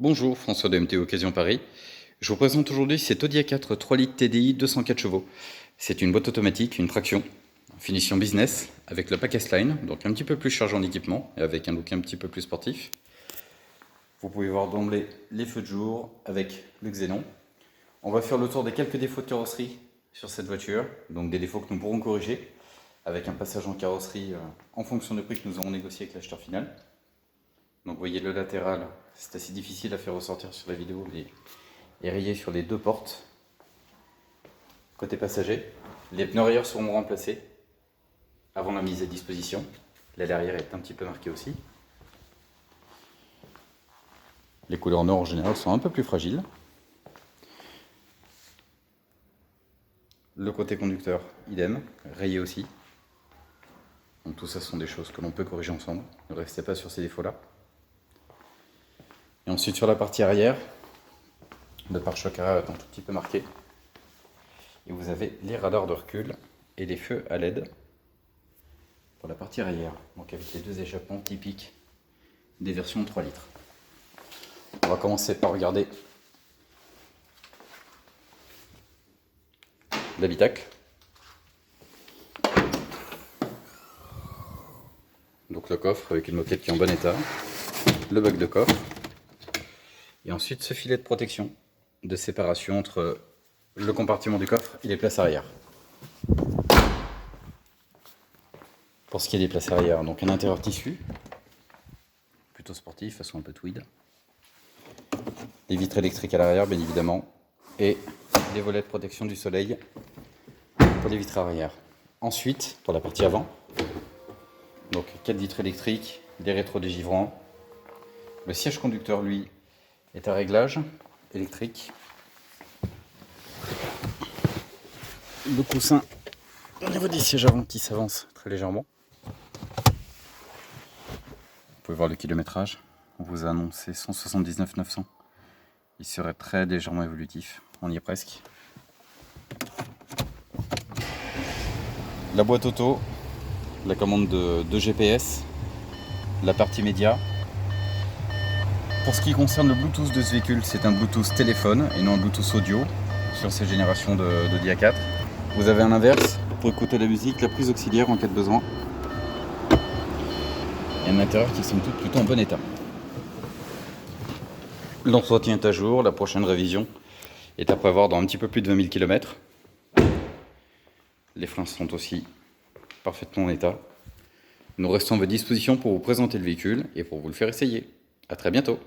Bonjour, François de MT Occasion Paris. Je vous présente aujourd'hui cette Audi A4 3 litres TDI 204 chevaux. C'est une boîte automatique, une traction, finition business, avec le pack S-Line, donc un petit peu plus chargé en équipement et avec un look un petit peu plus sportif. Vous pouvez voir d'emblée les feux de jour avec le xénon. On va faire le tour des quelques défauts de carrosserie sur cette voiture, donc des défauts que nous pourrons corriger avec un passage en carrosserie en fonction du prix que nous aurons négocié avec l'acheteur final. Donc vous voyez le latéral, c'est assez difficile à faire ressortir sur la vidéo, il est rayé sur les deux portes. Côté passager, les pneus arrière seront remplacés avant la mise à disposition. L'aile arrière est un petit peu marquée aussi. Les couleurs noires en général sont un peu plus fragiles. Le côté conducteur, idem, rayé aussi. Donc tout ça, ce sont des choses que l'on peut corriger ensemble. Ne restez pas sur ces défauts-là. Et ensuite sur la partie arrière, le pare-choc arrière est un tout petit peu marqué. Et vous avez les radars de recul et les feux à LED pour la partie arrière. Donc avec les deux échappements typiques des versions 3 litres. On va commencer par regarder l'habitacle. Donc le coffre avec une moquette qui est en bon état, le bac de coffre, et ensuite ce filet de protection de séparation entre le compartiment du coffre et les places arrière. Pour ce qui est des places arrière, donc un intérieur tissu, plutôt sportif, façon un peu tweed. Les vitres électriques à l'arrière, bien évidemment, et les volets de protection du soleil pour les vitres arrière. Ensuite, pour la partie avant, donc 4 vitres électriques, des rétro-dégivrants. Le siège conducteur, lui, est à réglage électrique. Le coussin au niveau des sièges avant qui s'avance très légèrement. Vous pouvez voir le kilométrage. On vous a annoncé 179 900. Il serait très légèrement évolutif. On y est presque. La boîte auto, la commande de GPS, la partie média. Pour ce qui concerne le Bluetooth de ce véhicule, c'est un Bluetooth téléphone et non un Bluetooth audio sur ces générations d'Audi A4. Vous avez un inverse pour écouter la musique, la prise auxiliaire en cas de besoin. Et un intérieur qui est somme toute plutôt en bon état. L'entretien est à jour, la prochaine révision est à prévoir dans un petit peu plus de 20 000 km. Les freins sont aussi parfaitement en état. Nous restons à votre disposition pour vous présenter le véhicule et pour vous le faire essayer. À très bientôt.